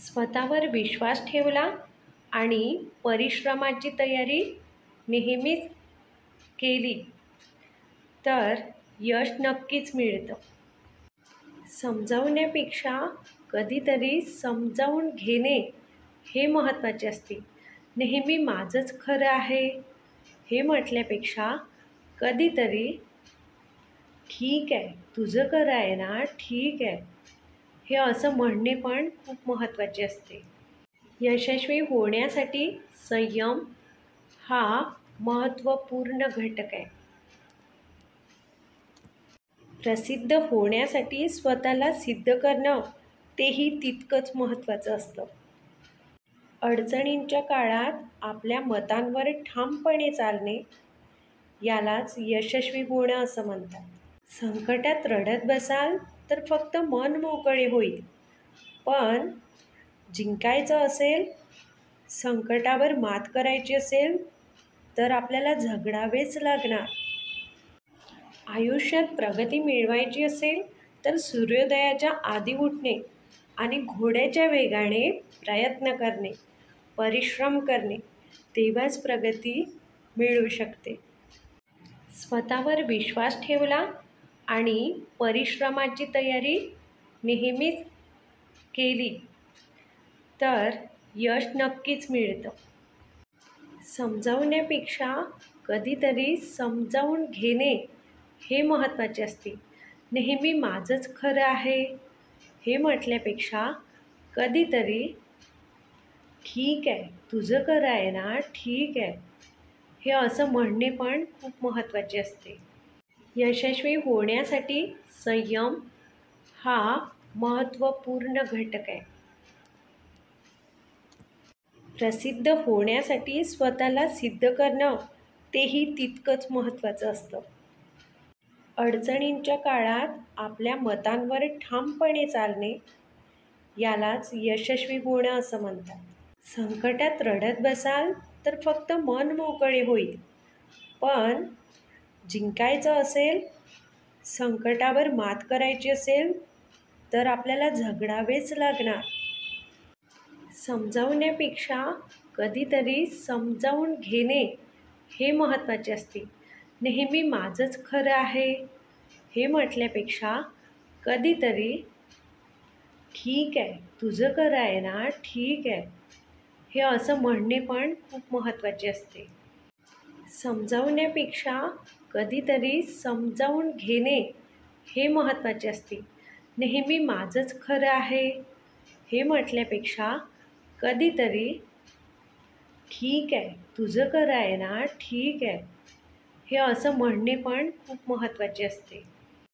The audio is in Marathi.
स्वतःवर विश्वास ठेवला आणि परिश्रमाची तयारी नेहमीच केली तर यश नक्कीच मिळतं. समजावण्यापेक्षा कधीतरी समजावून घेणे हे महत्त्वाचे असते. नेहमी माझंच खरं आहे हे म्हटल्यापेक्षा कधीतरी ठीक आहे, तुझं खरं आहे ना, ठीक आहे, हे असं म्हणणे पण खूप महत्त्वाचे असते. यशस्वी होण्यासाठी संयम हा महत्त्वपूर्ण घटक आहे. प्रसिद्ध होण्यासाठी स्वतःला सिद्ध करणं तेही तितकंच महत्त्वाचं असतं. अडचणींच्या काळात आपल्या मतांवर ठामपणे चालणे यालाच यशस्वी होणं असं म्हणतात. संकटात रडत बसाल तर फक्त मन मोकळे होईल, पण जिंकायचं असेल, संकटावर मात करायची असेल तर आपल्याला झगडावेच लागणार. आयुष्यात प्रगती मिळवायची असेल तर सूर्योदयाच्या आधी उठणे आणि घोड्याच्या वेगाने प्रयत्न करणे, परिश्रम करणे, तेव्हाच प्रगती मिळू शकते. स्वतःवर विश्वास ठेवला आणि परिश्रमाची तयारी नेहमीच केली तर यश नक्कीच मिळतं. समजावण्यापेक्षा कधीतरी समजावून घेणे हे महत्त्वाचे असते. नेहमी माझंच खरं आहे हे म्हटल्यापेक्षा कधीतरी ठीक आहे, तुझं खरं आहे ना, ठीक आहे, हे असं म्हणणे पण खूप महत्त्वाचे असते. यशस्वी होण्यासाठी संयम हा महत्त्वपूर्ण घटक आहे. प्रसिद्ध होण्यासाठी स्वतःला सिद्ध करणं तेही तितकंच महत्त्वाचं असतं. अडचणींच्या काळात आपल्या मतांवर ठामपणे चालणे यालाच यशस्वी होणं असं म्हणतात. संकटात रडत बसाल तर फक्त मन मोकळे होईल, पण जिंकायचं असेल, संकटावर मात करायची असेल तर आपल्याला झगडावेच लागणार. समजावण्यापेक्षा कधीतरी समजावून घेणे हे महत्त्वाचे असते. नेहमी माझंच खरं आहे हे म्हटल्यापेक्षा कधीतरी ठीक आहे, तुझं खरं आहे ना, ठीक आहे, हे असं म्हणणे पण खूप महत्त्वाचे असते. समजावण्यापेक्षा कधीतरी समजावून घेणे हे महत्त्वाचे असते. नेहमी माझंच खरं आहे हे म्हटल्यापेक्षा कधीतरी ठीक आहे, तुझं खरं आहे ना, ठीक आहे, हे असं म्हणणे पण खूप महत्त्वाचे असते.